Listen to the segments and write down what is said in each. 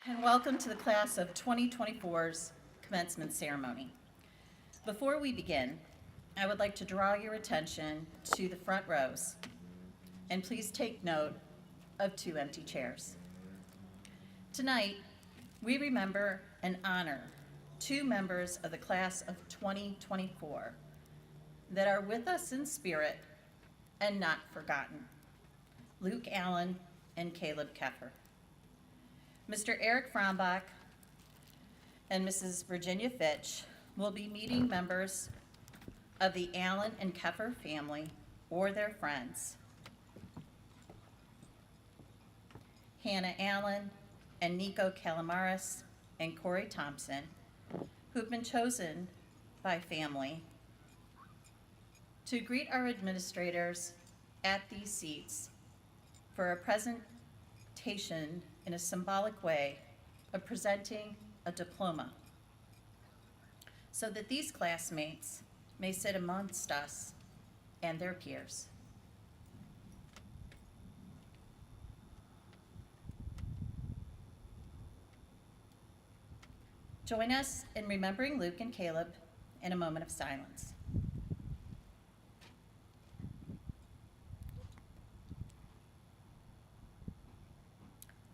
And welcome to the class of 2024's commencement ceremony. Before we begin, I would like to draw your attention to the front rows, and please take note of two empty chairs. Tonight, we remember and honor two members of the class of 2024 that are with us in spirit and not forgotten: Luke Allen and Caleb Keffer. Mr. Eric Frombach and Mrs. Virginia Fitch will be meeting members of the Allen and Keffer family or their friends. Hannah Allen and Nico Calamaris and Corey Thompson, who've been chosen by family to greet our administrators at these seats for a presentation in a symbolic way of presenting a diploma, so that these classmates may sit amongst us and their peers. Join us in remembering Luke and Caleb in a moment of silence.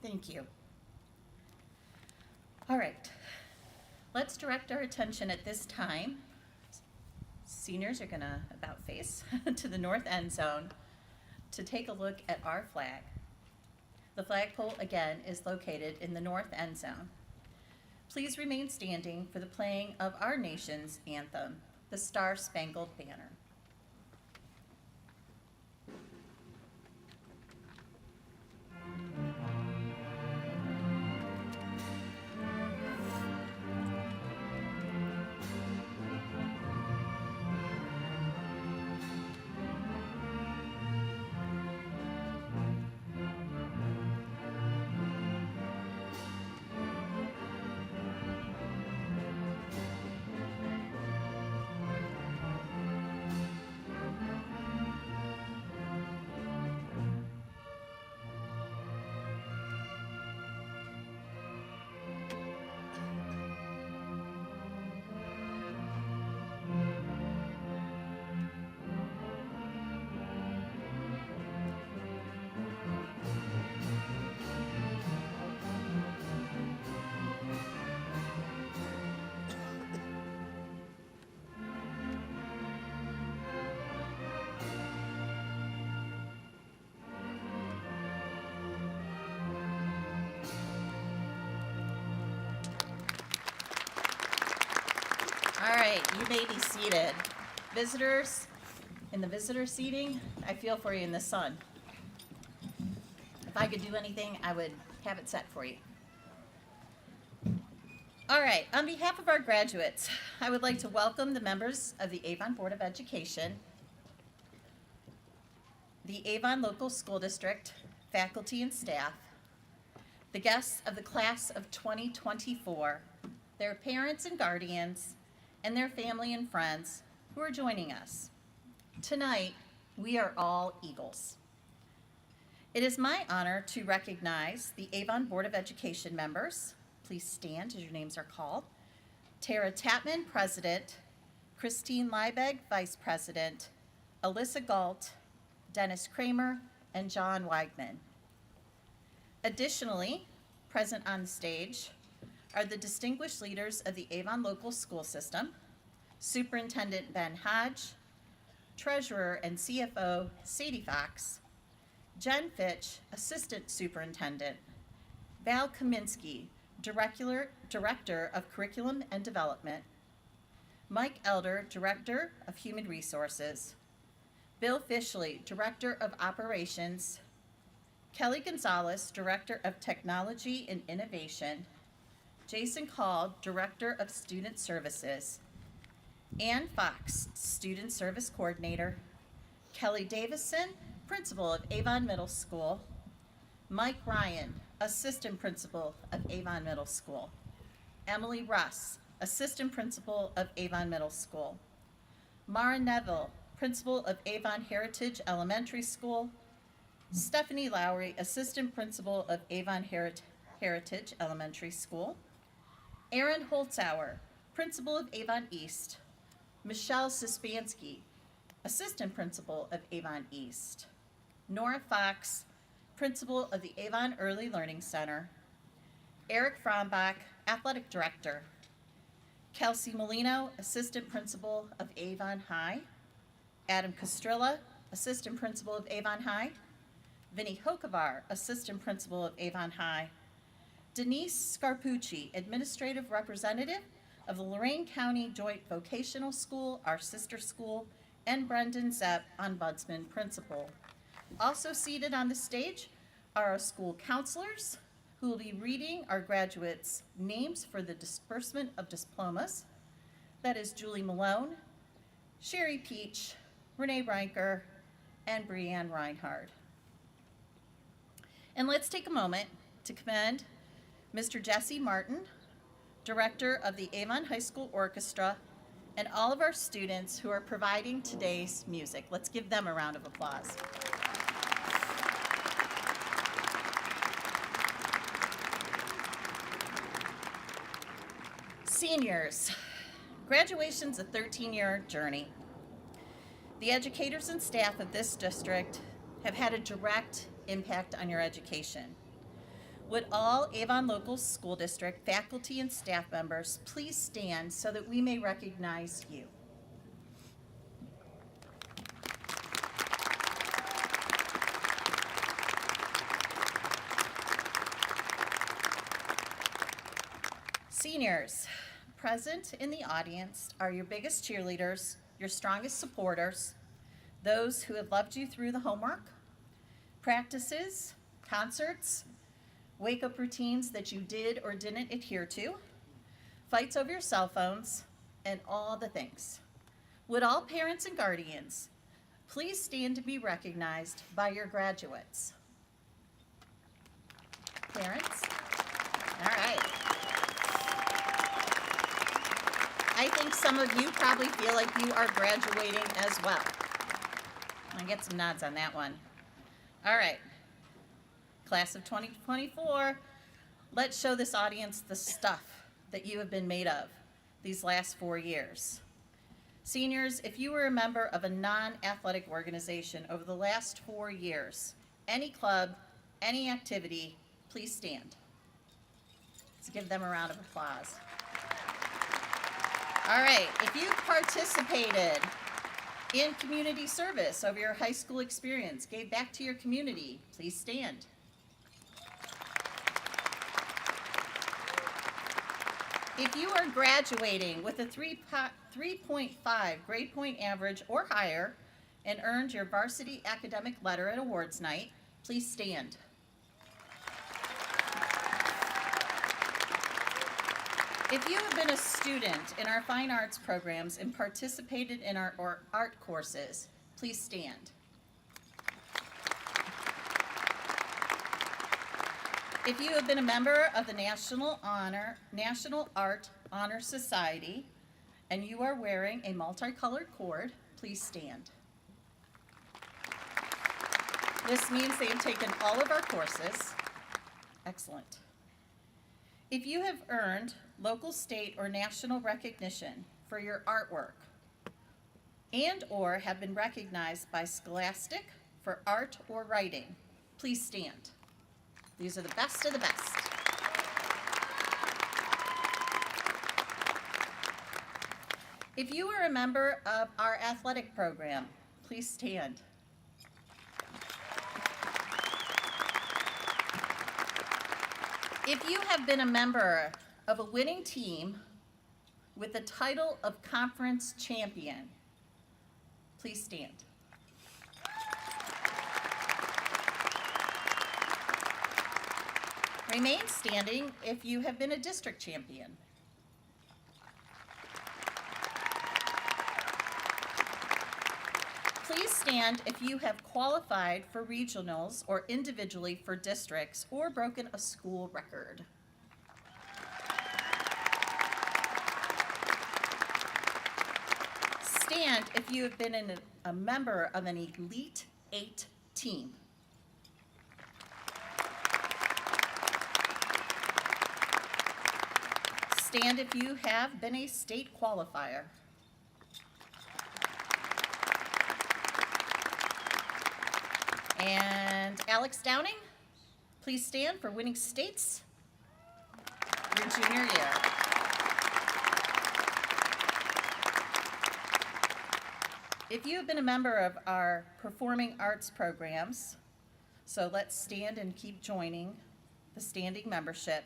Thank you. All right, let's direct our attention at this time. Seniors are gonna about face to the north end zone to take a look at our flag. The flagpole, again, is located in the north end zone. Please remain standing for the playing of our nation's anthem, the Star-Spangled Banner. All right, you may be seated. Visitors, in the visitor seating, I feel for you in the sun. If I could do anything, I would have it set for you. All right, on behalf of our graduates, I would like to welcome the members of the Avon Board of Education, the Avon Local School District, faculty and staff, the guests of the class of 2024, their parents and guardians, and their family and friends who are joining us. Tonight, we are all Eagles. It is my honor to recognize the Avon Board of Education members. Please stand as your names are called. Tara Tapman, President; Christine Liebeg, Vice President; Alyssa Galt, Dennis Kramer, and John Weigman. Additionally, present on the stage are the distinguished leaders of the Avon Local School System: Superintendent Ben Hodge, Treasurer and CFO Sadie Fox, Jen Fitch, Assistant Superintendent, Val Kaminsky, Director of Curriculum and Development, Mike Elder, Director of Human Resources, Bill Fishley, Director of Operations, Kelly Gonzalez, Director of Technology and Innovation, Jason Call, Director of Student Services, Ann Fox, Student Service Coordinator, Kelly Davison, Principal of Avon Middle School, Mike Ryan, Assistant Principal of Avon Middle School, Emily Russ, Assistant Principal of Avon Middle School, Mara Neville, Principal of Avon Heritage Elementary School, Stephanie Lowry, Assistant Principal of Avon Heritage Elementary School. Aaron Holzauer, Principal of Avon East. Michelle Sispansky, Assistant Principal of Avon East. Nora Fox, Principal of the Avon Early Learning Center. Eric Frombach, Athletic Director. Kelsey Molino, Assistant Principal of Avon High. Adam Castrilla, Assistant Principal of Avon High. Vinnie Hokovar, Assistant Principal of Avon High. Denise Scarpucci, Administrative Representative of the Lorain County Joint Vocational School, our sister school, and Brendan Zepp, Ombudsman Principal. Also seated on the stage are our school counselors, who will be reading our graduates' names for the disbursement of diplomas. That is Julie Malone, Sherry Peach, Renee Reinker, and Brianne Reinhardt. And let's take a moment to commend Mr. Jesse Martin, Director of the Avon High School Orchestra, and all of our students who are providing today's music. Let's give them a round of applause. Seniors, graduation's a 13-year journey. The educators and staff of this district have had a direct impact on your education. Would all Avon Local School District faculty and staff members please stand so that we may recognize you? Seniors, present in the audience are your biggest cheerleaders, your strongest supporters, those who have loved you through the homework, practices, concerts, wake-up routines that you did or didn't adhere to, fights over your cell phones, and all the things. Would all parents and guardians please stand to be recognized by your graduates? Parents? All right. I think some of you probably feel like you are graduating as well. I get some nods on that one. All right. Class of 2024, let's show this audience the stuff that you have been made of these last 4 years. Seniors, if you were a member of a non-athletic organization over the last 4 years, any club, any activity, please stand. Let's give them a round of applause. All right, if you participated in community service over your high school experience, gave back to your community, please stand. If you are graduating with a 3.5 grade point average or higher and earned your varsity academic letter at awards night, please stand. If you have been a student in our fine arts programs and participated in our art courses, please stand. If you have been a member of the National Art Honor Society and you are wearing a multicolored cord, please stand. This means they have taken all of our courses. Excellent. If you have earned local, state, or national recognition for your artwork and or have been recognized by Scholastic for art or writing, please stand. These are the best of the best. If you are a member of our athletic program, please stand. If you have been a member of a winning team with the title of conference champion, please stand. Remain standing if you have been a district champion. Please stand if you have qualified for regionals or individually for districts or broken a school record. Stand if you have been a member of an Elite 8 team. stand if you have been a state qualifier. And Alex Downing, please stand for winning states your junior year. If you have been a member of our performing arts programs, so let's stand and keep joining the standing membership.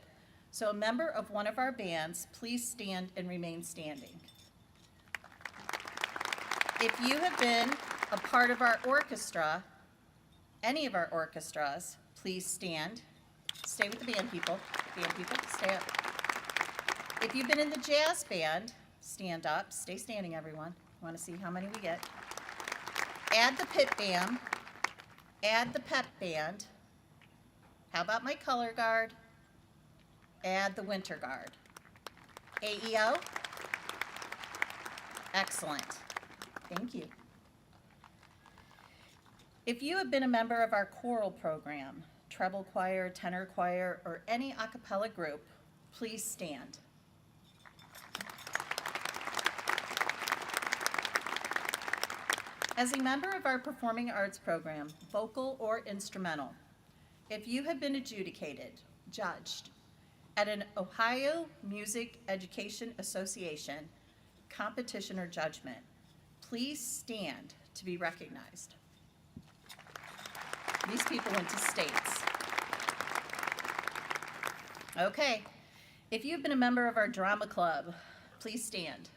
So a member of one of our bands, please stand and remain standing. If you have been a part of our orchestra, any of our orchestras, please stand. Stay with the band people. Band people, stay up. If you've been in the jazz band, stand up. Stay standing, everyone. I want to see how many we get. Add the pit band. Add the pep band. How about my color guard? Add the winter guard. AEO? Excellent. Thank you. If you have been a member of our choral program, treble choir, tenor choir, or any a cappella group, please stand. As a member of our performing arts program, vocal or instrumental, if you have been adjudicated, judged, at an Ohio Music Education Association competition or judgment, please stand to be recognized. These people went to states. Okay, if you've been a member of our drama club, please stand.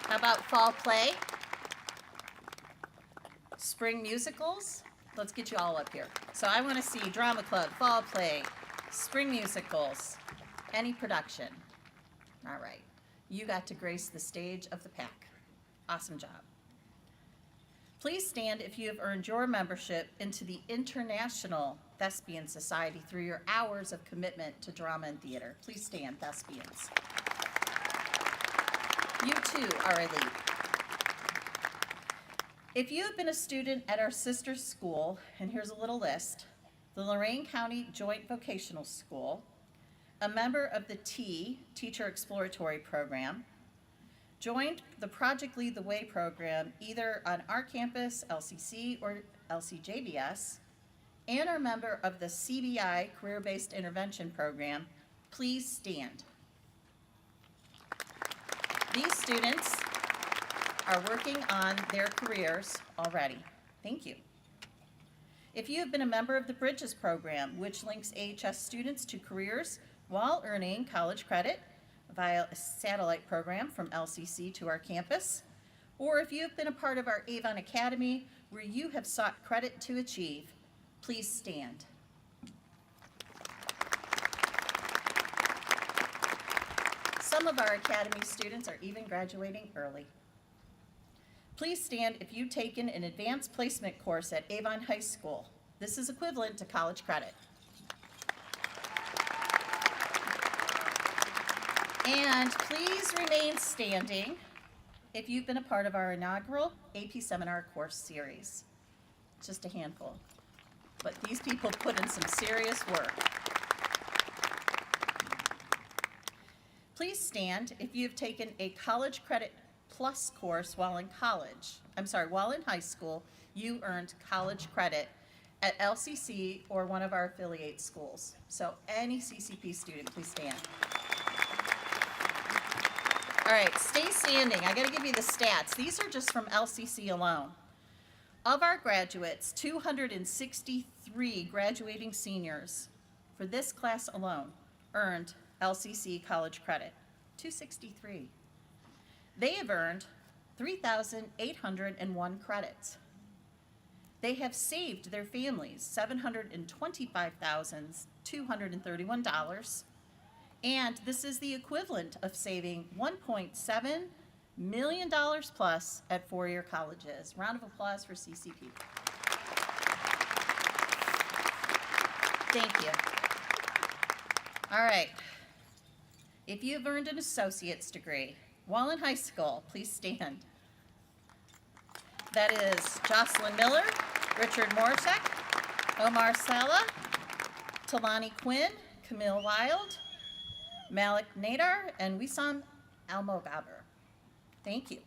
How about fall play? Spring musicals? Let's get you all up here. So I want to see drama club, fall play, spring musicals, any production. All right, you got to grace the stage of the pack. Awesome job. Please stand if you have earned your membership into the International Thespian Society through your hours of commitment to drama and theater. Please stand, thespians. You too are elite. If you have been a student at our sister school, and here's a little list, the Lorain County Joint Vocational School, a member of the Teacher Exploratory Program, joined the Project Lead the Way program either on our campus, LCC, or LCJBS, and are a member of the CBI Career-Based Intervention Program, please stand. These students are working on their careers already. Thank you. If you have been a member of the Bridges program, which links AHS students to careers while earning college credit via a satellite program from LCC to our campus, or if you have been a part of our Avon Academy where you have sought credit to achieve, please stand. Some of our Academy students are even graduating early. Please stand if you've taken an advanced placement course at Avon High School. This is equivalent to college credit. And please remain standing if you've been a part of our inaugural AP Seminar course series. Just a handful. But these people put in some serious work. Please stand if you've taken a college credit plus course while in high school, you earned college credit at LCC or one of our affiliate schools. So any CCP student, please stand. All right, stay standing. I gotta give you the stats. These are just from LCC alone. Of our graduates, 263 graduating seniors for this class alone earned LCC college credit, 263. They have earned 3,801 credits. They have saved their families $725,231, and this is the equivalent of saving $1.7 million plus at four-year colleges. Round of applause for CCP. Thank you. All right. If you have earned an associate's degree while in high school, please stand. That is Jocelyn Miller, Richard Morsek, Omar Sala, Talani Quinn, Camille Wild, Malik Nadar, and Wissam Almogaber. Thank you.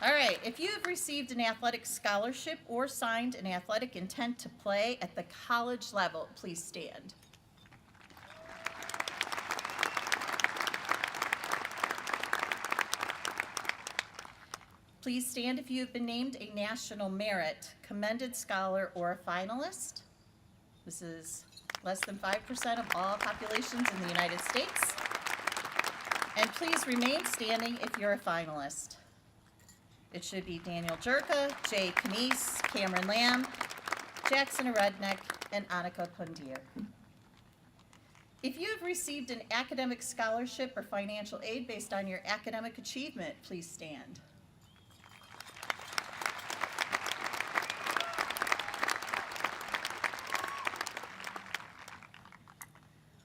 All right, if you have received an athletic scholarship or signed an athletic intent to play at the college level, please stand. Please stand if you have been named a National Merit, Commended Scholar, or a finalist. This is less than 5% of all populations in the United States. And please remain standing if you're a finalist. It should be Daniel Jerka, Jay Canese, Cameron Lamb, Jackson Redneck, and Annika Pundier. If you have received an academic scholarship or financial aid based on your academic achievement, please stand.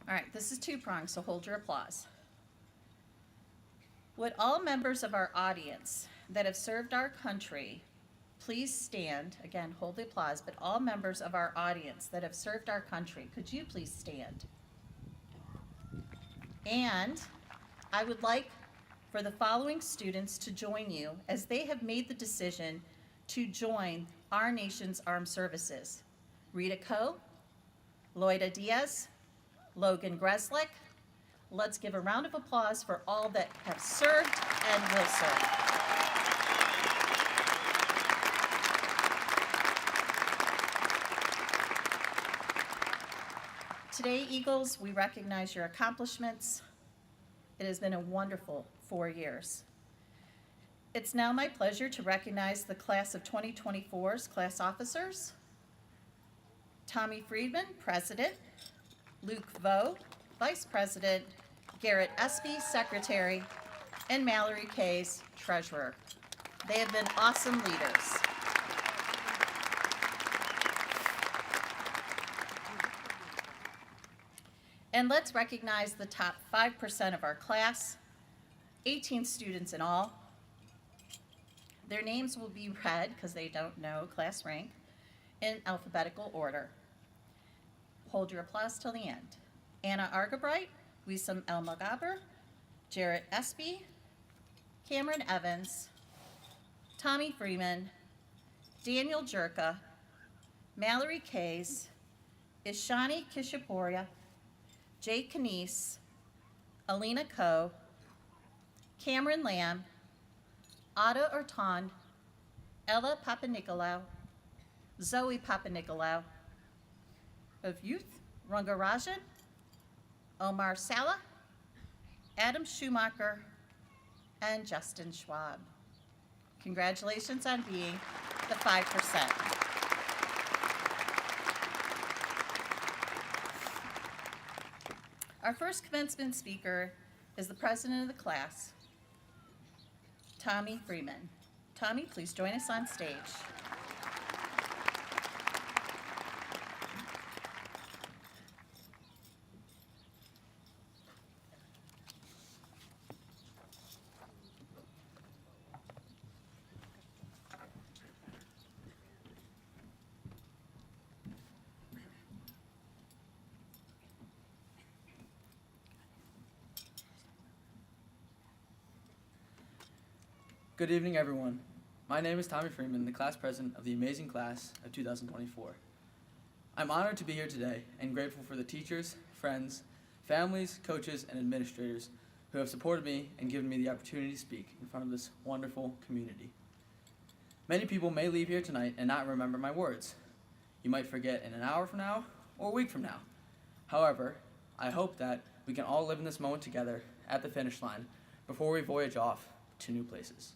All right, this is two-pronged, so hold your applause. Would all members of our audience that have served our country please stand? Again, hold the applause, but all members of our audience that have served our country, could you please stand? And I would like for the following students to join you as they have made the decision to join our nation's armed services. Rita Coe, Loida Diaz, Logan Greslick. Let's give a round of applause for all that have served and will serve. Today, Eagles, we recognize your accomplishments. It has been a wonderful 4 years. It's now my pleasure to recognize the class of 2024's class officers. Tommy Friedman, President. Luke Vo, Vice President. Garrett Espy, Secretary. And Mallory Kays, Treasurer. They have been awesome leaders. And let's recognize the top 5% of our class, 18 students in all. Their names will be read, because they don't know class rank, in alphabetical order. Hold your applause till the end. Anna Argabright, Wissam Elmagaber, Jarrett Espy, Cameron Evans, Tommy Freeman, Daniel Jerka, Mallory Kays, Ishani Kishaporia, Jay Canese, Alina Coe, Cameron Lamb, Ada Orton, Ella Papanikolaou, Zoe Papanikolaou, of Youth, Rangarajan, Omar Sala, Adam Schumacher, and Justin Schwab. Congratulations on being the 5%. Our first commencement speaker is the president of the class, Tommy Freeman. Tommy, please join us on stage. Good evening, everyone. My name is Tommy Freeman, the class president of the amazing class of 2024. I'm honored to be here today and grateful for the teachers, friends, families, coaches, and administrators who have supported me and given me the opportunity to speak in front of this wonderful community. Many people may leave here tonight and not remember my words. You might forget in an hour from now or a week from now. However, I hope that we can all live in this moment together at the finish line before we voyage off to new places.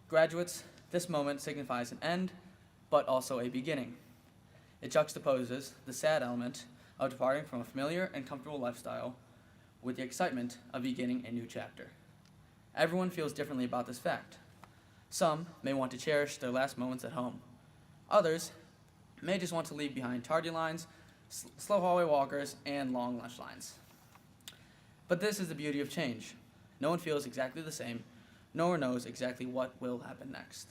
Graduates, this moment signifies an end, but also a beginning. It juxtaposes the sad element of departing from a familiar and comfortable lifestyle with the excitement of beginning a new chapter. Everyone feels differently about this fact. Some may want to cherish their last moments at home. Others may just want to leave behind tardy lines, slow hallway walkers, and long lunch lines. But this is the beauty of change. No one feels exactly the same. No one knows exactly what will happen next.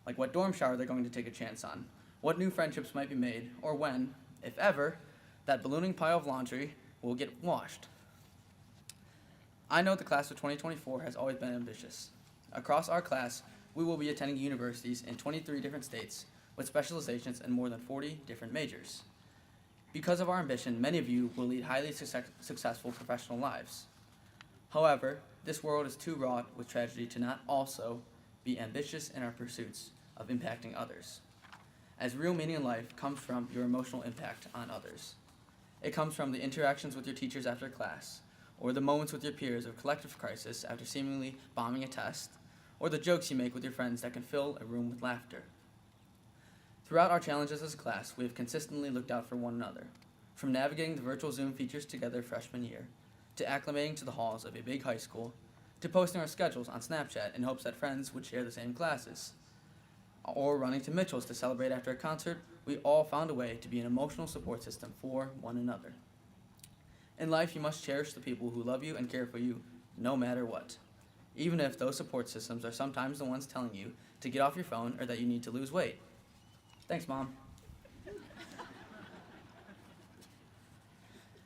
Like what dorm shower they're going to take a chance on, what new friendships might be made, or when, if ever, that ballooning pile of laundry will get washed. I know the class of 2024 has always been ambitious. Across our class, we will be attending universities in 23 different states with specializations in more than 40 different majors. Because of our ambition, many of you will lead highly successful professional lives. However, this world is too wrought with tragedy to not also be ambitious in our pursuits of impacting others, as real meaning in life comes from your emotional impact on others. It comes from the interactions with your teachers after class, or the moments with your peers of collective crisis after seemingly bombing a test, or the jokes you make with your friends that can fill a room with laughter. Throughout our challenges as a class, we have consistently looked out for one another, from navigating the virtual Zoom features together freshman year, to acclimating to the halls of a big high school, to posting our schedules on Snapchat in hopes that friends would share the same classes, or running to Mitchell's to celebrate after a concert. We all found a way to be an emotional support system for one another. In life, you must cherish the people who love you and care for you no matter what, even if those support systems are sometimes the ones telling you to get off your phone or that you need to lose weight. Thanks, Mom.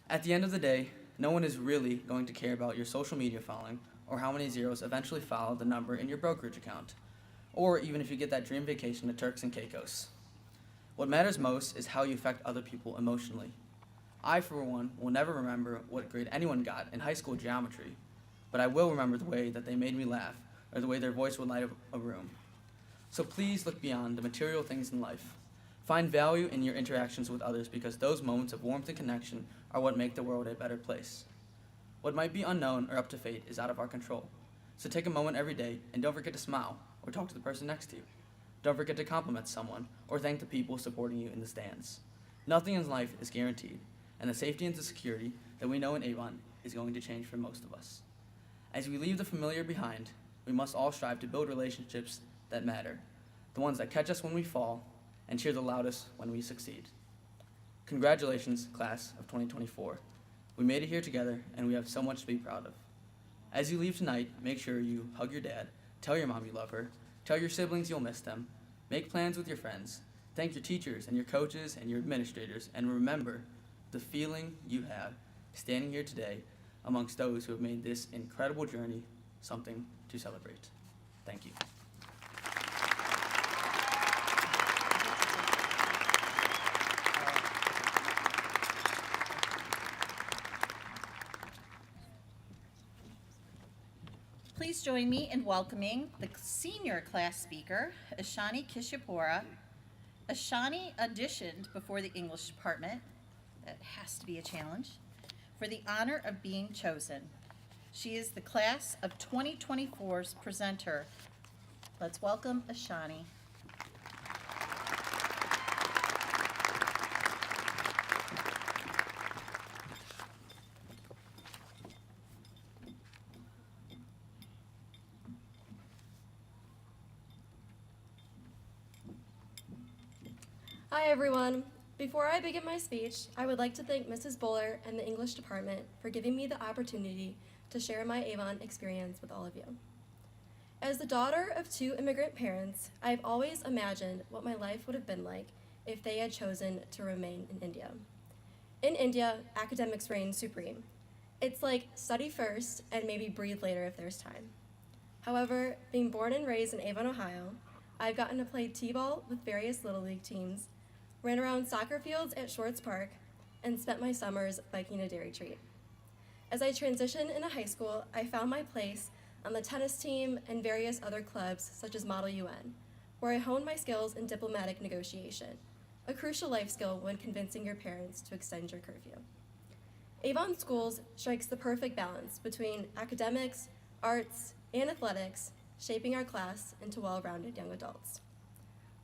At the end of the day, no one is really going to care about your social media following or how many zeros eventually follow the number in your brokerage account, or even if you get that dream vacation to Turks and Caicos. What matters most is how you affect other people emotionally. I, for one, will never remember what grade anyone got in high school geometry, but I will remember the way that they made me laugh or the way their voice would light up a room. So please look beyond the material things in life. Find value in your interactions with others because those moments of warmth and connection are what make the world a better place. What might be unknown or up to fate is out of our control. So take a moment every day and don't forget to smile or talk to the person next to you. Don't forget to compliment someone or thank the people supporting you in the stands. Nothing in life is guaranteed, and the safety and the security that we know in Avon is going to change for most of us. As we leave the familiar behind, we must all strive to build relationships that matter, the ones that catch us when we fall and cheer the loudest when we succeed. Congratulations, class of 2024. We made it here together, and we have so much to be proud of. As you leave tonight, make sure you hug your dad, tell your mom you love her, tell your siblings you'll miss them, make plans with your friends, thank your teachers and your coaches and your administrators, and remember the feeling you have standing here today amongst those who have made this incredible journey something to celebrate. Thank you. Please join me in welcoming the senior class speaker, Ashani Kishapura. Ashani auditioned before the English department, that has to be a challenge, for the honor of being chosen. She is the class of 2024's presenter. Let's welcome Ashani. Hi everyone. Before I begin my speech, I would like to thank Mrs. Buller and the English department for giving me the opportunity to share my Avon experience with all of you. As the daughter of two immigrant parents, I've always imagined what my life would have been like if they had chosen to remain in India. In India, academics reign supreme. It's like study first and maybe breathe later if there's time. However, being born and raised in Avon, Ohio, I've gotten to play t-ball with various Little League teams, ran around soccer fields at Schwartz Park, and spent my summers biking a dairy treat. As I transitioned into high school, I found my place on the tennis team and various other clubs such as Model UN, where I honed my skills in diplomatic negotiation, a crucial life skill when convincing your parents to extend your curfew. Avon Schools strikes the perfect balance between academics, arts, and athletics, shaping our class into well-rounded young adults.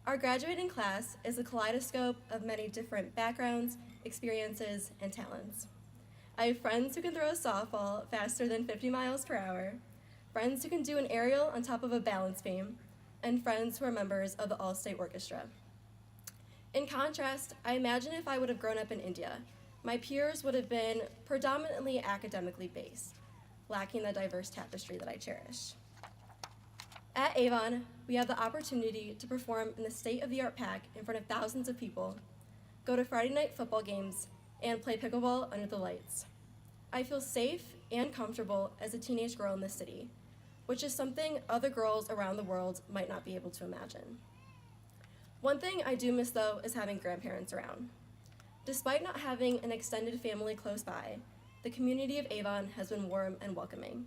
Our graduating class is a kaleidoscope of many different backgrounds, experiences, and talents. I have friends who can throw a softball faster than 50 miles per hour, friends who can do an aerial on top of a balance beam, and friends who are members of the All-State Orchestra. In contrast, I imagine if I would have grown up in India, my peers would have been predominantly academically based, lacking the diverse tapestry that I cherish. At Avon, we have the opportunity to perform in the state-of-the-art pack in front of thousands of people, go to Friday night football games, and play pickleball under the lights. I feel safe and comfortable as a teenage girl in this city, which is something other girls around the world might not be able to imagine. One thing I do miss, though, is having grandparents around. Despite not having an extended family close by, the community of Avon has been warm and welcoming.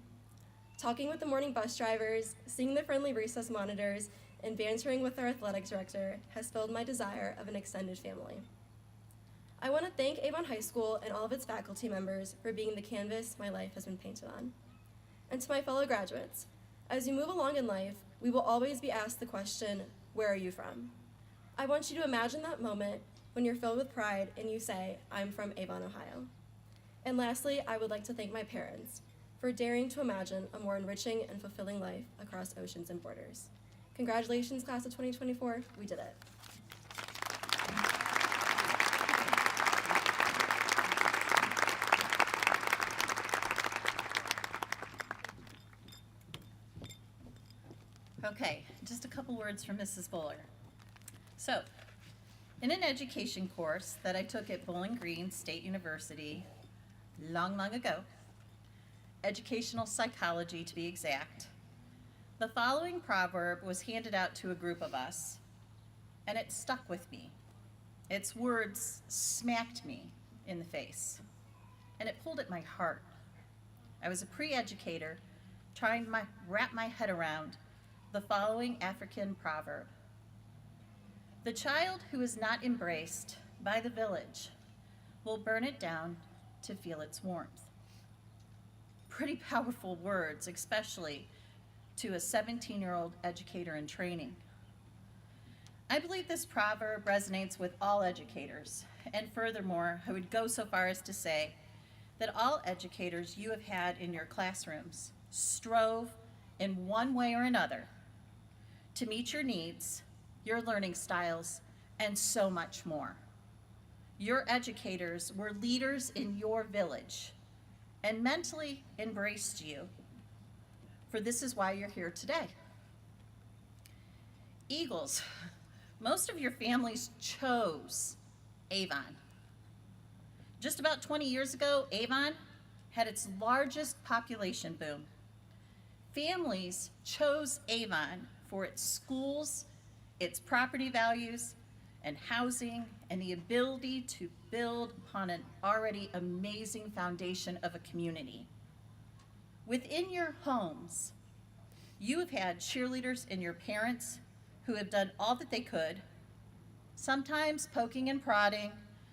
Talking with the morning bus drivers, seeing the friendly recess monitors, and bantering with our athletics director has filled my desire of an extended family. I want to thank Avon High School and all of its faculty members for being the canvas my life has been painted on. And to my fellow graduates, as you move along in life, we will always be asked the question, where are you from? I want you to imagine that moment when you're filled with pride and you say, I'm from Avon, Ohio. And lastly, I would like to thank my parents for daring to imagine a more enriching and fulfilling life across oceans and borders. Congratulations, class of 2024, we did it. Okay, just a couple words from Mrs. Buller. So, in an education course that I took at Bowling Green State University long ago, educational psychology to be exact, the following proverb was handed out to a group of us, and it stuck with me. Its words smacked me in the face, and it pulled at my heart. I was a pre-educator trying to wrap my head around the following African proverb. The child who is not embraced by the village will burn it down to feel its warmth. Pretty powerful words, especially to a 17-year-old educator in training. I believe this proverb resonates with all educators, and furthermore, I would go so far as to say that all educators you have had in your classrooms strove in one way or another to meet your needs, your learning styles, and so much more. Your educators were leaders in your village and mentally embraced you, for this is why you're here today. Eagles, most of your families chose Avon. Just about 20 years ago, Avon had its largest population boom. Families chose Avon for its schools, its property values, and housing, and the ability to build upon an already amazing foundation of a community. Within your homes, you have had cheerleaders and your parents who have done all that they could, sometimes poking and prodding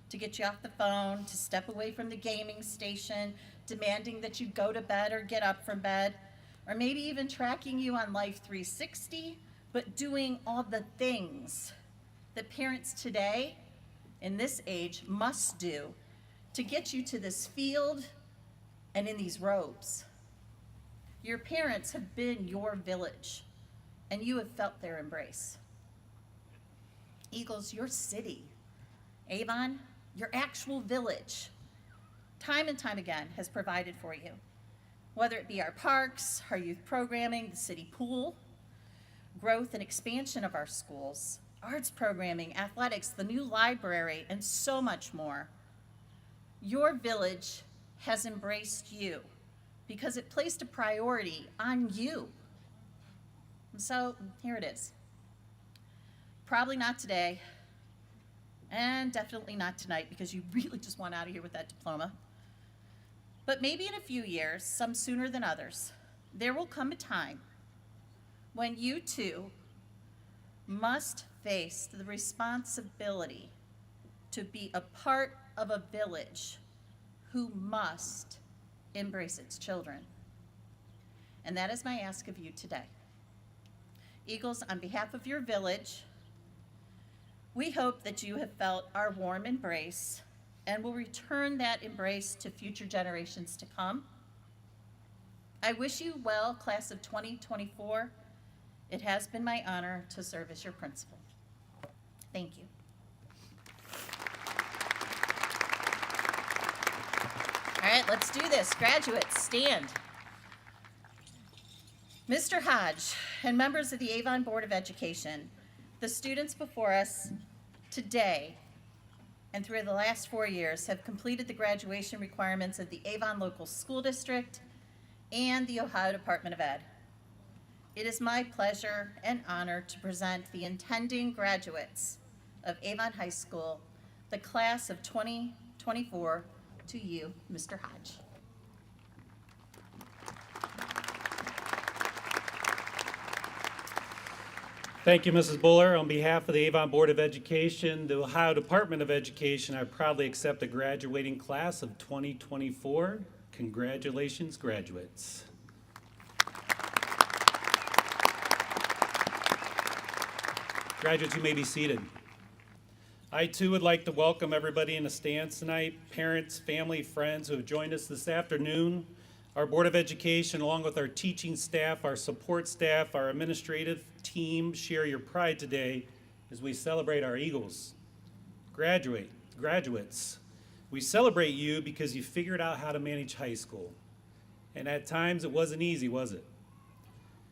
to get you off the phone, to step away from the gaming station, demanding that you go to bed or get up from bed, or maybe even tracking you on Life 360, but doing all the things that parents today, in this age, must do to get you to this field and in these robes. Your parents have been your village, and you have felt their embrace. Eagles, your city, Avon, your actual village, time and time again has provided for you. Whether it be our parks, our youth programming, the city pool, growth and expansion of our schools, arts programming, athletics, the new library, and so much more. Your village has embraced you because it placed a priority on you. And so here it is. Probably not today, and definitely not tonight because you really just want out of here with that diploma. But maybe in a few years, some sooner than others, there will come a time when you too must face the responsibility to be a part of a village who must embrace its children. And that is my ask of you today. Eagles, on behalf of your village, we hope that you have felt our warm embrace and will return that embrace to future generations to come. I wish you well, class of 2024. It has been my honor to serve as your principal. Thank you. All right, let's do this. Graduates, stand. Mr. Hodge and members of the Avon Board of Education, the students before us today and through the last 4 years have completed the graduation requirements of the Avon Local School District and the Ohio Department of Ed. It is my pleasure and honor to present the intending graduates of Avon High School, the class of 2024, to you, Mr. Hodge. Thank you, Mrs. Buller. On behalf of the Avon Board of Education, the Ohio Department of Education, I proudly accept the graduating class of 2024. Congratulations, graduates. Graduates, you may be seated. I too would like to welcome everybody in the stands tonight, parents, family, friends who have joined us this afternoon. Our Board of Education, along with our teaching staff, our support staff, our administrative team, share your pride today as we celebrate our Eagles. Graduates, we celebrate you because you figured out how to manage high school. And at times it wasn't easy, was it?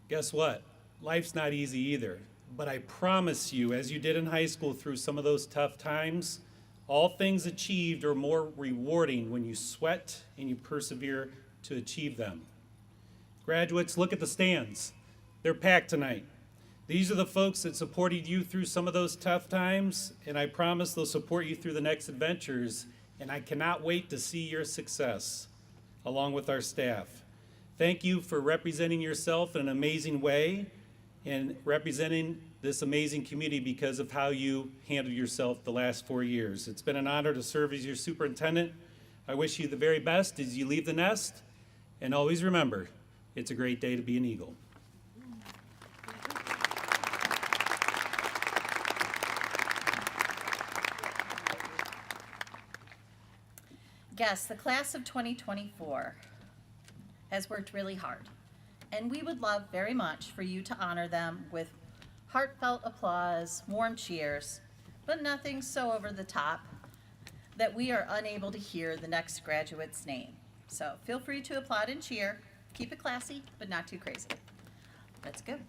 Guess what? Life's not easy either. But I promise you, as you did in high school through some of those tough times, all things achieved are more rewarding when you sweat and you persevere to achieve them. Graduates, look at the stands. They're packed tonight. These are the folks that supported you through some of those tough times, and I promise they'll support you through the next adventures, and I cannot wait to see your success, along with our staff. Thank you for representing yourself in an amazing way and representing this amazing community because of how you handled yourself the last 4 years. It's been an honor to serve as your superintendent. I wish you the very best as you leave the nest. And always remember, it's a great day to be an Eagle. Guests, the class of 2024 has worked really hard, and we would love very much for you to honor them with heartfelt applause, warm cheers, but nothing so over the top that we are unable to hear the next graduate's name. So feel free to applaud and cheer. Keep it classy, but not too crazy. Let's go.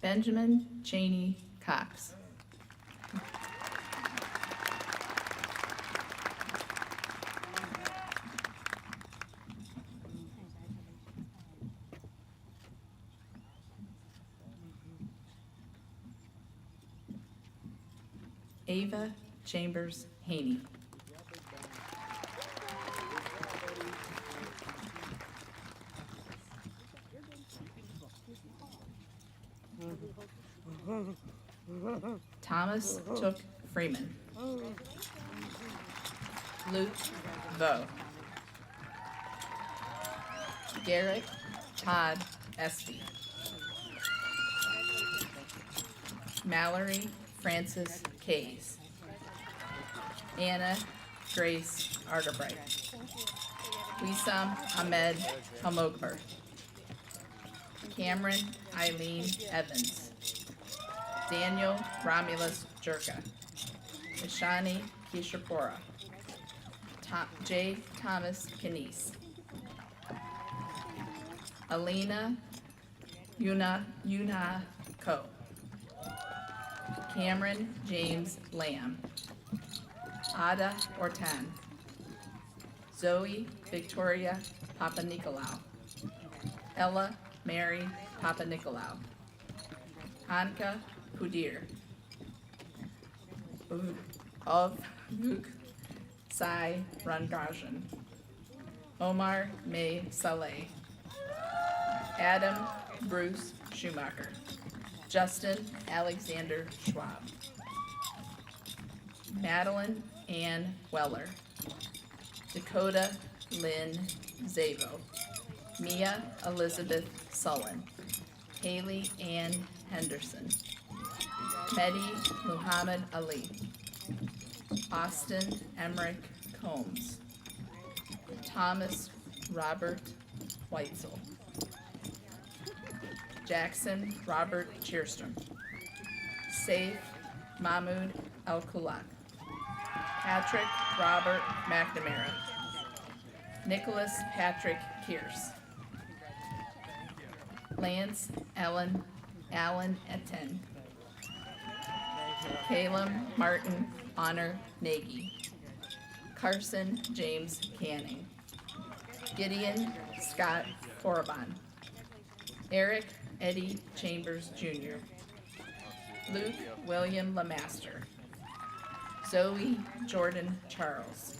Benjamin Cheney Cox. Ava Chambers Haney. Thomas Took Freeman. Luke Vo. Garrett Todd Espy. Mallory Frances Kays. Anna Grace Argabright. Wissam Ahmed Hamogber. Cameron Eileen Evans. Daniel Romulus Jerka. Ishani Kishapura. J. Thomas Kinese. Alina Yuna Ko. Cameron James Lamb. Ada Ortan. Zoe Victoria Papanikolaou. Ella Mary Papa Nicolau. Anka Pudir. Of Vuk Sai Rangajan. Omar May Saleh. Adam Bruce Schumacher. Justin Alexander Schwab. Madeline Ann Weller. Dakota Lynn Zavo. Mia Elizabeth Sullen. Haley Ann Henderson. Mehdi Muhammad Ali. Austin Emmerich Combs. Thomas Robert Weitzel. Jackson Robert Cheerstrom. Saif Mahmoud El-Kulak. Patrick Robert McNamara. Nicholas Patrick Kearse. Lance Allen Eten. Caleb Martin Honor Nagy. Carson James Canning. Gideon Scott Corban. Eric Eddie Chambers Jr. Luke William Lamaster. Zoe Jordan Charles.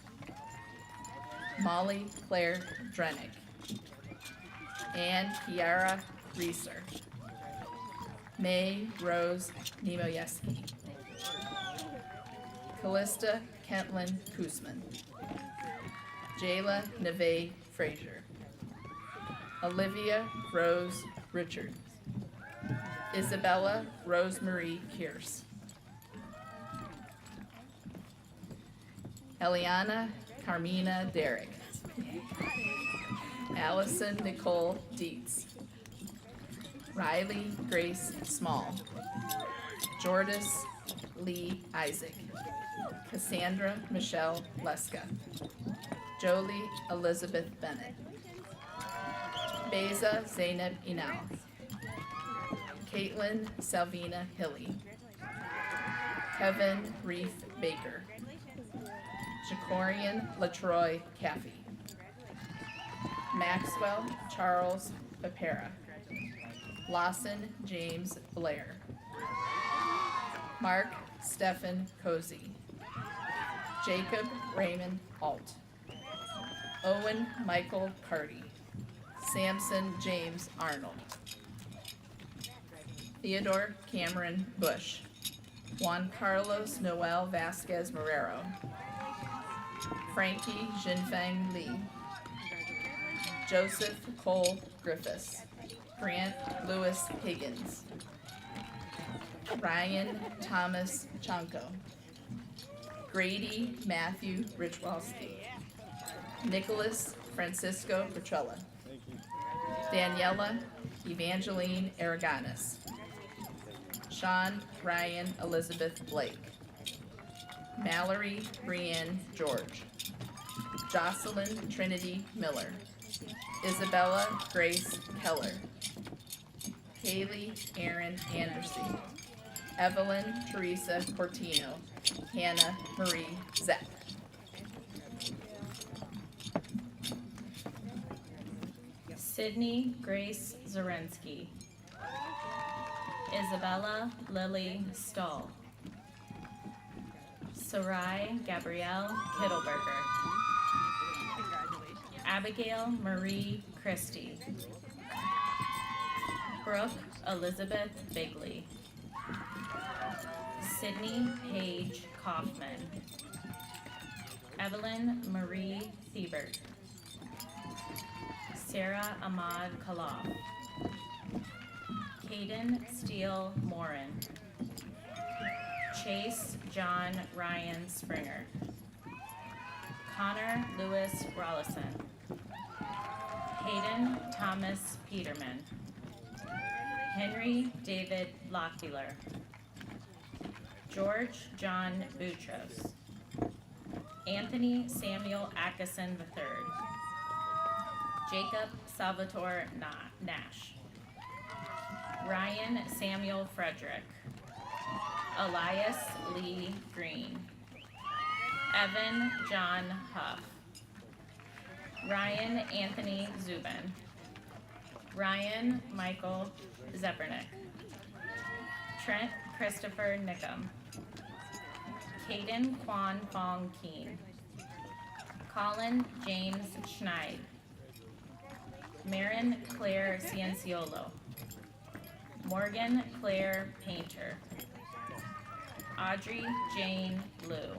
Molly Claire Drenick. Ann Kiara Reeser. May Rose Nemoyeski. Callista Kentlin Koosman. Jayla Neve Frazier. Olivia Rose Richards. Isabella Rosemarie Kearse. Eliana Carmina Derrick. Allison Nicole Dietz. Riley Grace Small. Jordis Lee Isaac. Cassandra Michelle Leska. Jolie Elizabeth Bennett. Beza Zainab Inal. Caitlin Salvina Hilly. Kevin Reef Baker. Jacorian Latroy Caffey. Maxwell Charles Pepera. Lawson James Blair. Mark Stephen Cozy. Jacob Raymond Alt. Owen Michael Carty. Samson James Arnold. Theodore Cameron Bush. Juan Carlos Noel Vasquez Marrero. Frankie Jinfeng Lee. Joseph Cole Griffiths. Grant Lewis Higgins. Ryan Thomas Chanko. Grady Matthew Richwalski. Nicholas Francisco Petrella. Daniela Evangeline Aragonis. Sean Ryan Elizabeth Blake. Mallory Brienne George. Jocelyn Trinity Miller. Isabella Grace Keller. Haley Aaron Anderson. Evelyn Teresa Cortino. Hannah Marie Zepp. Sydney Grace Zarensky. Isabella Lily Stahl. Sarai Gabrielle Kittelberger. Abigail Marie Christie. Brooke Elizabeth Bigley. Sydney Paige Kaufman. Evelyn Marie Thiebert. Sarah Ahmad Khalaf. Caden Steele Morin. Chase John Ryan Springer. Connor Lewis Rollison. Hayden Thomas Peterman. Henry David Lockbeeler. George John Boutros. Anthony Samuel Atkinson III. Jacob Salvatore Nash. Ryan Samuel Frederick. Elias Lee Green. Evan John Huff. Ryan Anthony Zubin. Ryan Michael Zepernick. Trent Christopher Nickum. Caden Quan Fong Keen. Colin James Schneid. Marin Claire Cienciolo. Morgan Claire Painter. Audrey Jane Liu.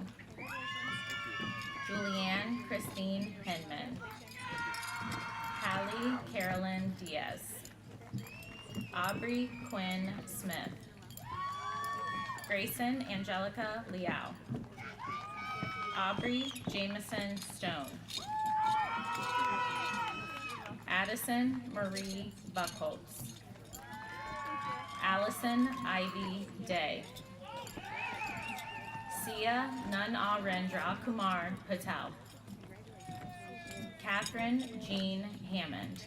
Julianne Christine Henman. Hallie Carolyn Diaz. Aubrey Quinn Smith. Grayson Angelica Liao. Aubrey Jameson Stone. Addison Marie Buckholtz. Allison Ivy Day. Sia Nanarendra Kumar Patel. Catherine Jean Hammond.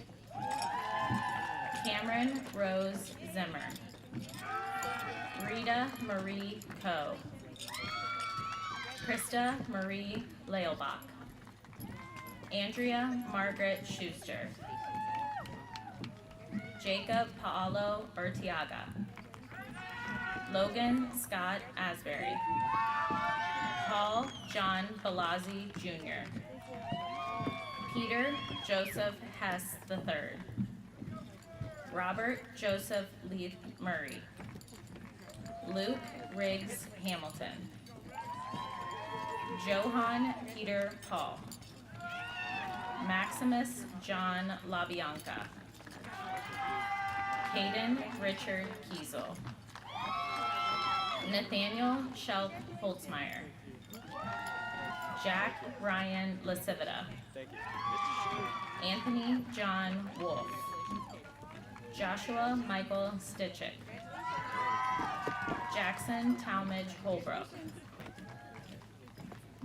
Cameron Rose Zimmer. Rita Marie Coe. Krista Marie Leilbach. Andrea Margaret Schuster. Jacob Paolo Urtiaga. Logan Scott Asbury. Paul John Balazzi Jr. Peter Joseph Hess III. Robert Joseph Leith Murray. Luke Riggs Hamilton. Johann Peter Paul. Maximus John LaBianca. Caden Richard Kiesel. Nathaniel Shelp Holtzmeyer. Jack Ryan Lasivita. Anthony John Wolf. Joshua Michael Stitchick. Jackson Talmadge Holbrook.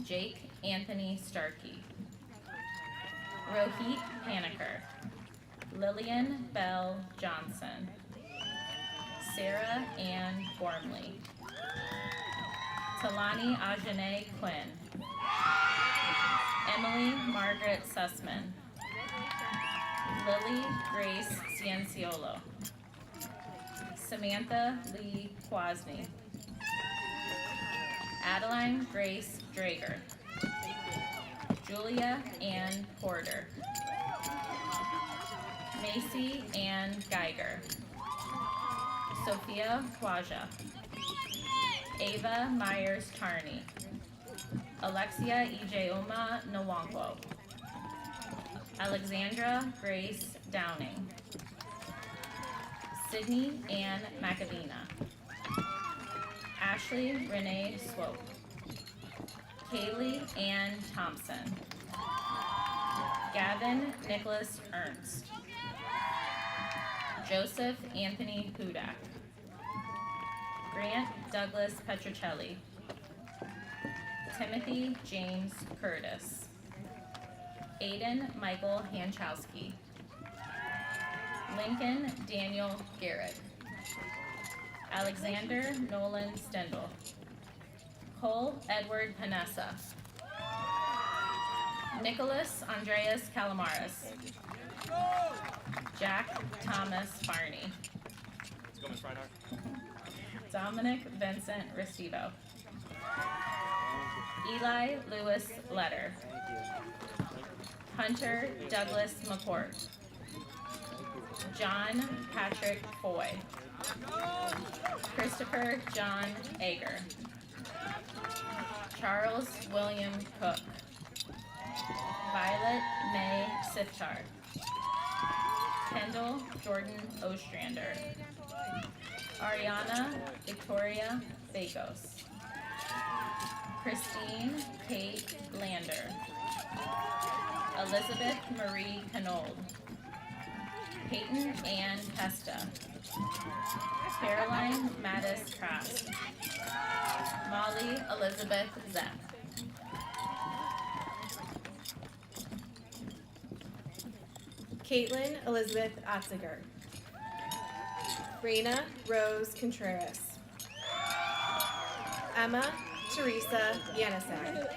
Jake Anthony Starkey. Rohit Paniker. Lillian Bell Johnson. Sarah Ann Gormley. Talani Ajane Quinn. Emily Margaret Sussman. Lily Grace Cienciolo. Samantha Lee Quasney. Adeline Grace Drager. Julia Ann Porter. Macy Ann Geiger. Sophia Quaja. Ava Myers Tarney. Alexia Ijeoma Nwankwo. Alexandra Grace Downing. Sydney Ann Macavina. Ashley Renee Swope. Kaylee Ann Thompson. Gavin Nicholas Ernst. Joseph Anthony Hudak. Grant Douglas Petrocelli. Timothy James Curtis. Aiden Michael Hanchowski. Lincoln Daniel Garrett. Alexander Nolan Stendel. Cole Edward Panessa. Nicholas Andreas Calamaris. Jack Thomas Farney. Let's go, Miss Reinhardt. Dominic Vincent Restivo. Eli Lewis Letter. Hunter Douglas McCourt. John Patrick Foy. Christopher John Ager. Charles William Cook. Violet May Siftar. Kendall Jordan Ostrander. Ariana Victoria Bakos. Christine Kate Lander. Elizabeth Marie Canold. Peyton Ann Pesta. Caroline Mattis Kraft. Molly Elizabeth Zepp. Caitlin Elizabeth Otziger. Raina Rose Contreras. Emma Teresa Yanasek.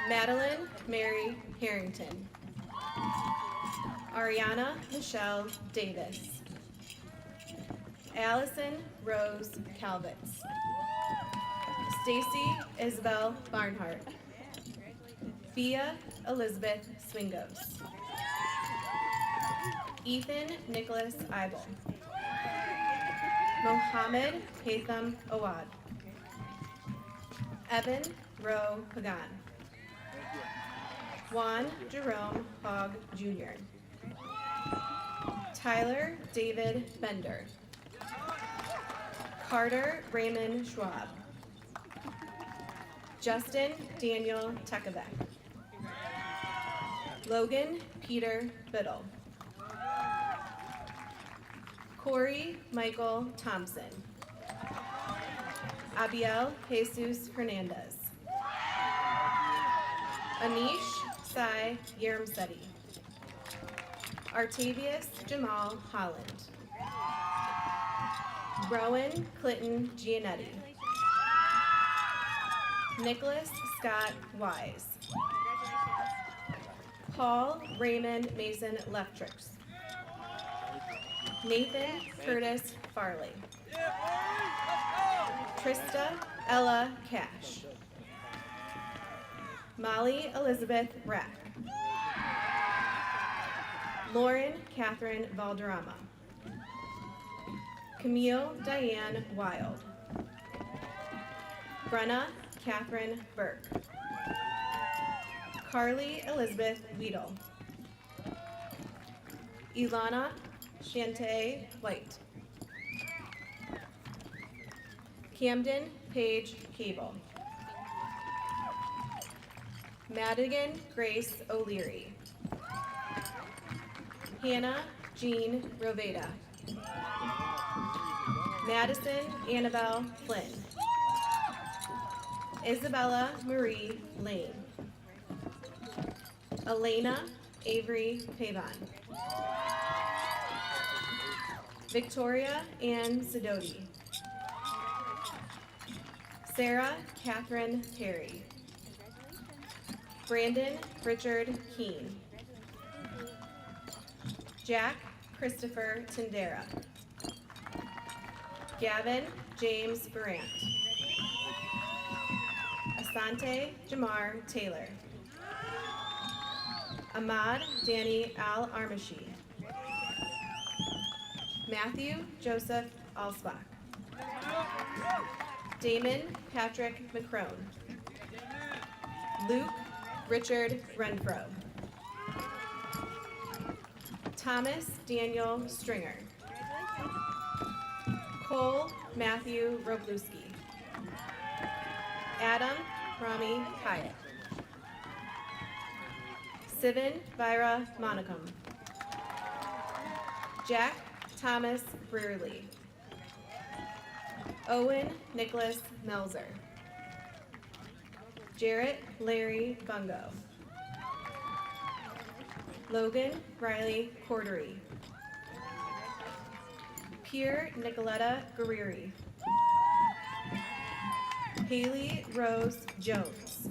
Madeline Mary Harrington. Ariana Michelle Davis. Allison Rose Calvitz. Stacy Isabel Barnhart. Bea Elizabeth Swingos. Ethan Nicholas Eibel. Mohammed Haitham Awad. Evan Rowe Pagan. Juan Jerome Hogg Jr. Tyler David Bender. Carter Raymond Schwab. Justin Daniel Tekavec. Logan Peter Biddle. Corey Michael Thompson. Abiel Jesus Hernandez. Anish Sai Yeramseti. Artavius Jamal Holland. Rowan Clinton Gianetti. Nicholas Scott Wise. Paul Raymond Mason Leftrix. Nathan Curtis Farley. Trista Ella Cash. Molly Elizabeth Rack. Lauren Catherine Valderrama. Camille Diane Wild. Brenna Catherine Burke. Carly Elizabeth Weedle. Ilana Shantae White. Camden Paige Cable. Madigan Grace O'Leary. Hannah Jean Roveda. Madison Annabelle Flynn. Isabella Marie Lane. Elena Avery Pavon. Victoria Ann Sidoti. Sarah Catherine Terry. Brandon Richard Keene. Jack Christopher Tindera. Gavin James Brandt. Asante Jamar Taylor. Ahmad Danny Al Armashi. Matthew Joseph Alsbach. Damon Patrick McCrone. Luke Richard Renfro. Thomas Daniel Stringer. Cole Matthew Robluski. Adam Rami Kayat. Sivan Vira Monicum. Jack Thomas Brearley. Owen Nicholas Melzer. Jarrett Larry Bungo. Logan Riley Cordery. Pierre Nicoletta Guerrieri. Haley Rose Jones.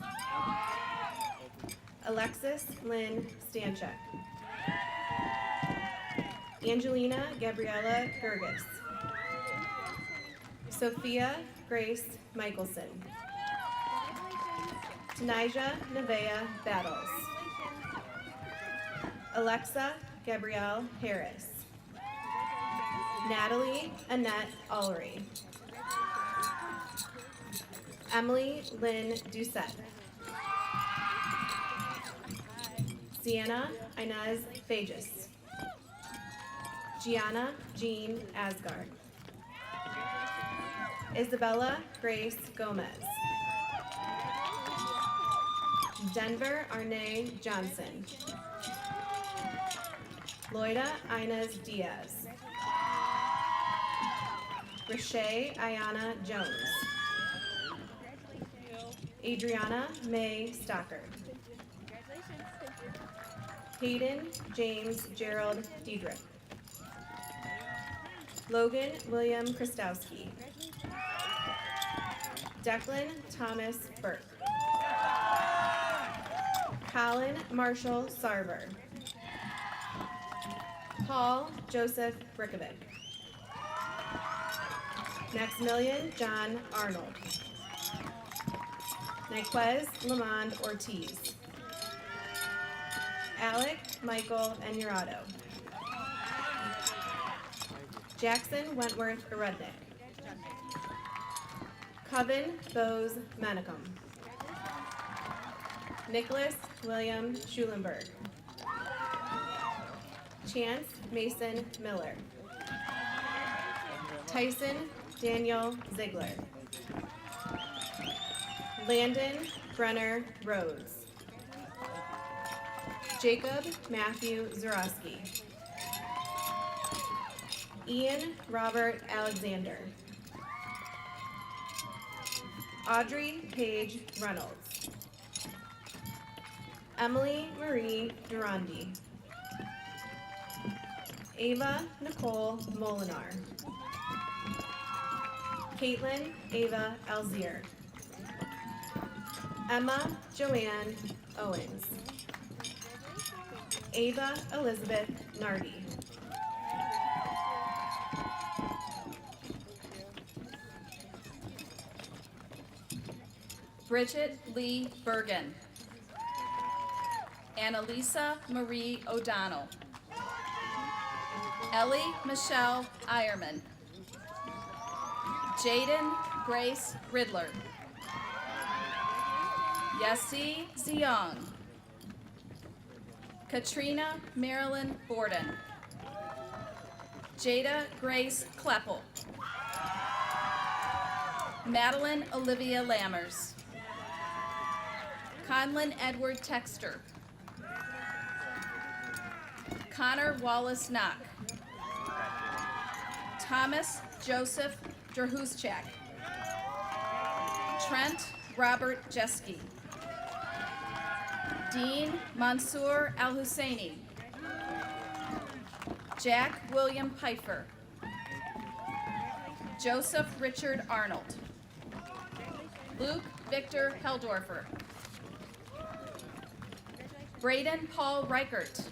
Alexis Lynn Stanchek. Angelina Gabriella Gerges. Sophia Grace Michelson. Tanija Nevaeh Battles. Alexa Gabrielle Harris. Natalie Annette Ullery. Emily Lynn Doucette. Sienna Inez Fages. Gianna Jean Asgard. Isabella Grace Gomez. Denver Arne Johnson. Loida Inez Diaz. Rashay Ayana Jones. Adriana May Stockard. Hayden James Gerald Diedrich. Logan William Krastowski. Declan Thomas Burke. Colin Marshall Sarver. Paul Joseph Brickovic. Maximilian John Arnold. Niquez Lamond Ortiz. Alec Michael Enurado. Jackson Wentworth Erednick. Coven Bose Manicum. Nicholas William Schulenberg. Chance Mason Miller. Tyson Daniel Ziegler. Landon Brenner Rhodes. Jacob Matthew Zarowski. Ian Robert Alexander. Audrey Paige Reynolds. Emily Marie Durandi. Ava Nicole Molinar. Caitlin Ava Alzier. Emma Joanne Owens. Ava Elizabeth Nardi. Bridget Lee Bergen. Annalisa Marie O'Donnell. Ellie Michelle Ironman. Jaden Grace Riddler. Yassi Ziong. Katrina Marilyn Borden. Jada Grace Kleppel. Madeline Olivia Lammers. Conlon Edward Texter. Connor Wallace Knock. Thomas Joseph Drahuschak. Trent Robert Jeske. Dean Mansour Al-Husseini. Jack William Pfeiffer. Joseph Richard Arnold. Luke Victor Heldorfer. Braden Paul Reichert.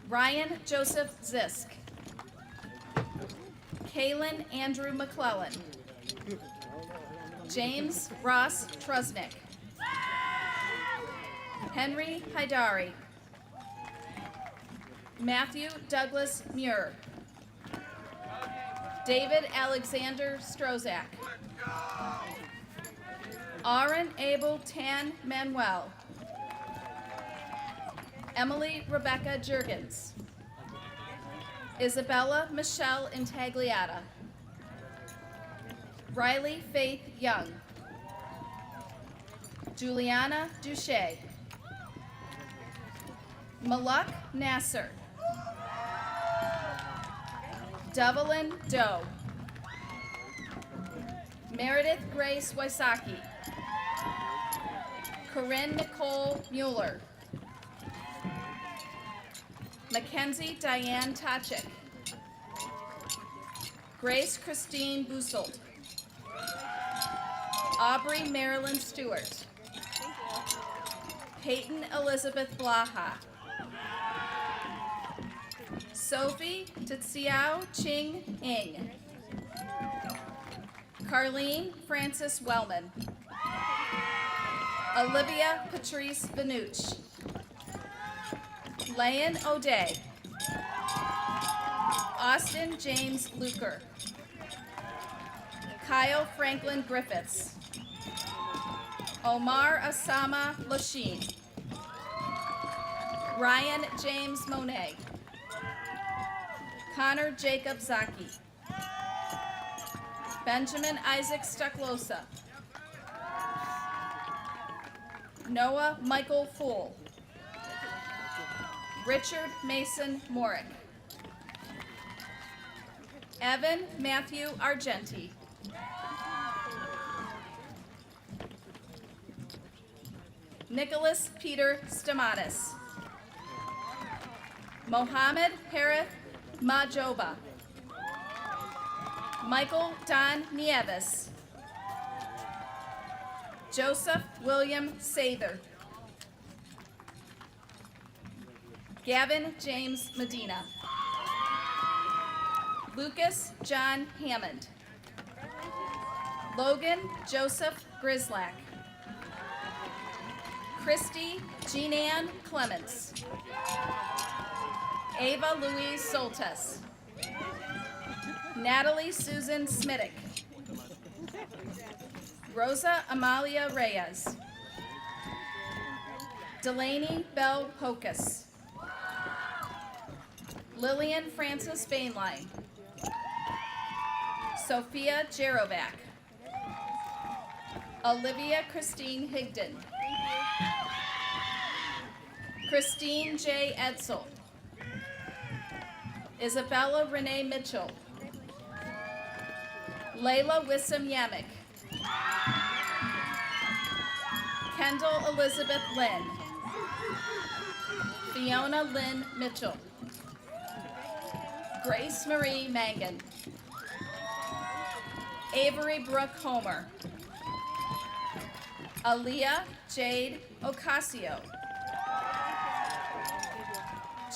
Ryan Joseph Zisk. Kalen Andrew McClellan. James Ross Trusnick. Henry Haidari. Matthew Douglas Muir. David Alexander Strozak. Aaron Abel Tan Manuel. Emily Rebecca Jurgens. Isabella Michelle Intagliata. Riley Faith Young. Juliana Duche. Malak Nasser. Devlin Doe. Meredith Grace Wysocki. Corinne Nicole Mueller. Mackenzie Diane Tachik. Grace Christine Busold. Aubrey Marilyn Stewart. Peyton Elizabeth Blaha. Sophie Tsiao Ching Ing. Carlene Frances Wellman. Olivia Patrice Benuch. Layan O'Day. Austin James Luker. Kyle Franklin Griffiths. Omar Asama Lasheen. Ryan James Monet. Connor Jacob Zaki. Benjamin Isaac Stucklosa. Noah Michael Fool. Richard Mason Morick. Evan Matthew Argenti. Nicholas Peter Stamatis. Mohammed Harith Majoba. Michael Don Nieves. Joseph William Sather. Gavin James Medina. Lucas John Hammond. Logan Joseph Grislack. Christy Jean-Ann Clements. Ava Louise Soltes. Natalie Susan Smittick. Rosa Amalia Reyes. Delaney Bell Pocus. Lillian Frances Bainline. Sophia Jerovac. Olivia Christine Higdon. Christine J. Edsel. Isabella Renee Mitchell. Layla Wissam Yamick. Kendall Elizabeth Lynn. Fiona Lynn Mitchell. Grace Marie Mangan. Avery Brooke Homer. Aaliyah Jade Ocasio.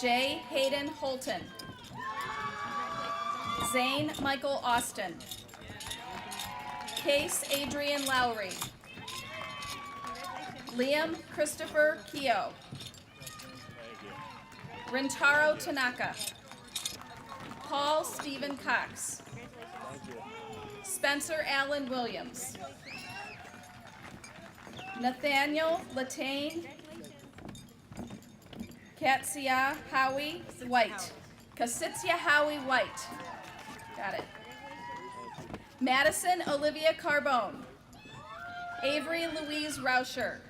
J. Hayden Holton. Zane Michael Austin. Case Adrian Lowry. Liam Christopher Keogh. Rintaro Tanaka. Paul Stephen Cox. Spencer Allen Williams. Nathaniel Latane. Katsia Howie White. Kasitsia Howie White. Got it. Madison Olivia Carbone. Avery Louise Rauscher.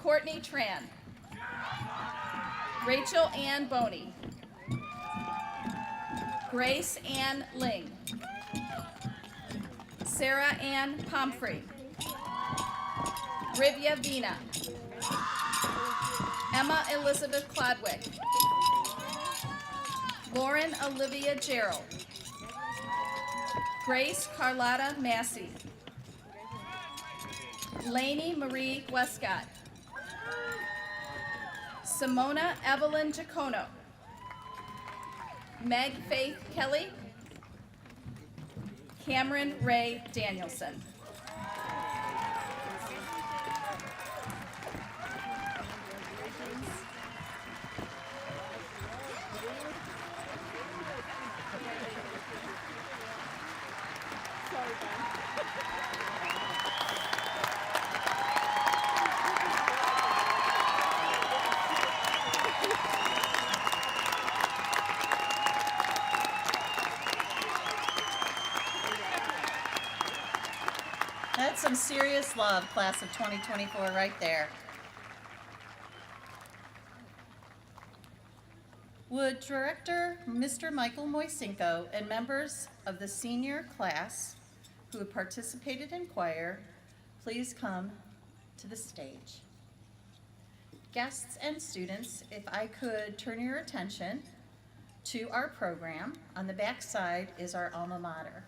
Courtney Tran. Rachel Ann Boney. Grace Ann Ling. Sarah Ann Pomfrey. Rivia Vina. Emma Elizabeth Clodwick. Lauren Olivia Gerald. Grace Carlotta Massey. Lainey Marie Westcott. Simona Evelyn Giacono. Meg Faith Kelly. Cameron Ray Danielson. That's some serious love, class of 2024, right there. Would Director Mr. Michael Moisinko and members of the senior class who have participated in choir please come to the stage? Guests and students, if I could turn your attention to our program. On the back side is our alma mater.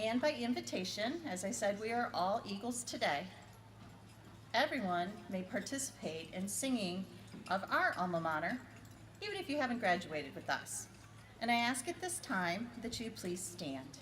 And by invitation, as I said, we are all Eagles today. Everyone may participate in singing of our alma mater, even if you haven't graduated with us. And I ask at this time that you please stand.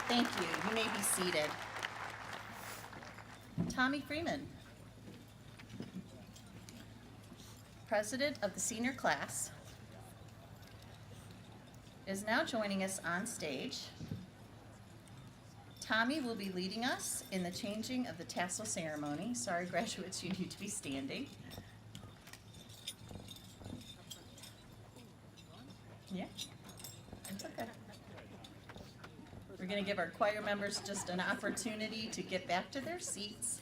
Thank you. You may be seated. Tommy Freeman, president of the senior class, is now joining us on stage. Tommy will be leading us in the changing of the tassel ceremony. Sorry, graduates, you need to be standing. Yeah, it's okay. We're going to give our choir members just an opportunity to get back to their seats.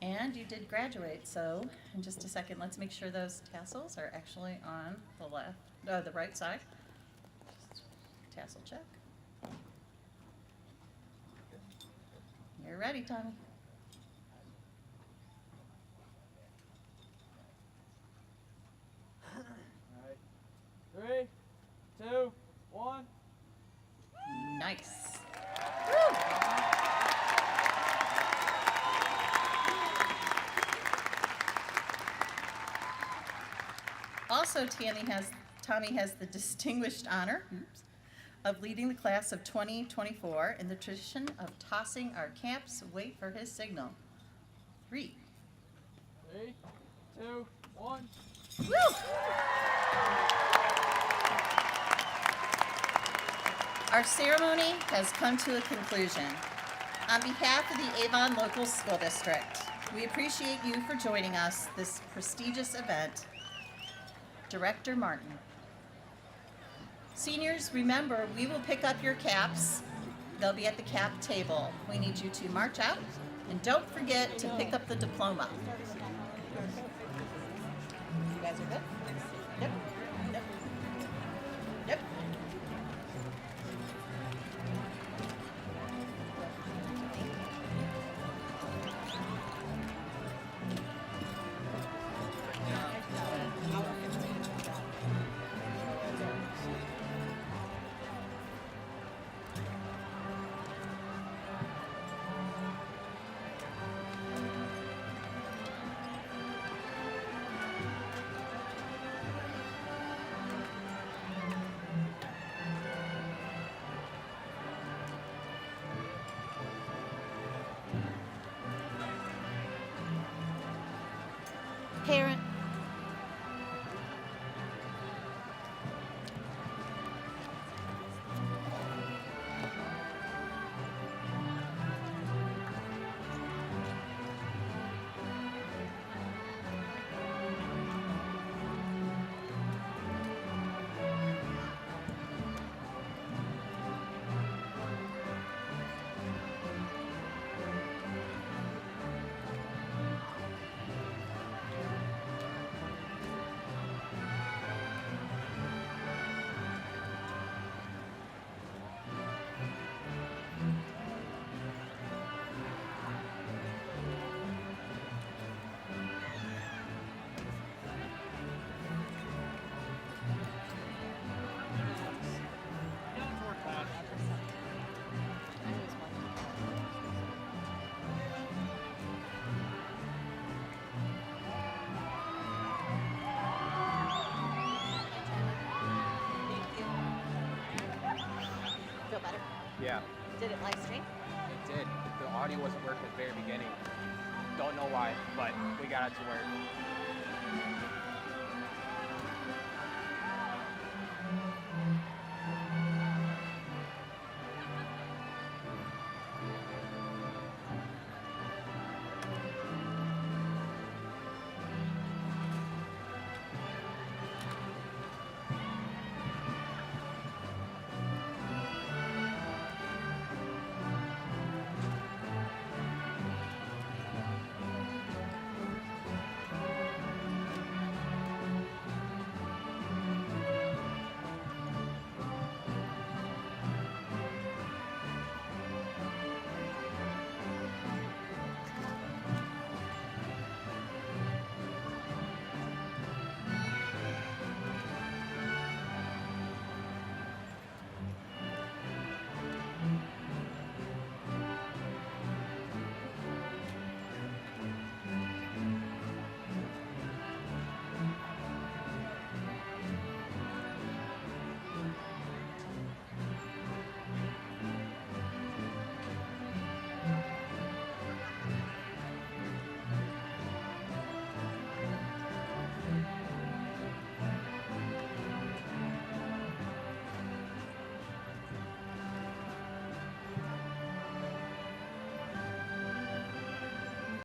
And you did graduate, so in just a second, let's make sure those tassels are actually on the right side. Tassel check. You're ready, Tommy. All right. 3, 2, 1. Nice. Also, Tommy has the distinguished honor of leading the class of 2024 in the tradition of tossing our caps. Wait for his signal. 3. 3, 2, 1. Woo! Our ceremony has come to a conclusion. On behalf of the Avon Local School District, we appreciate you for joining us this prestigious event. Director Martin. Seniors, remember, we will pick up your caps. They'll be at the cap table. We need you to march out, and don't forget to pick up the diploma. You guys are good? Yep. Yep. Yep. Parent. Feel better? Yeah, Did it live stream? it did. The audio wasn't working at the very beginning. Don't know why, but we got it to work.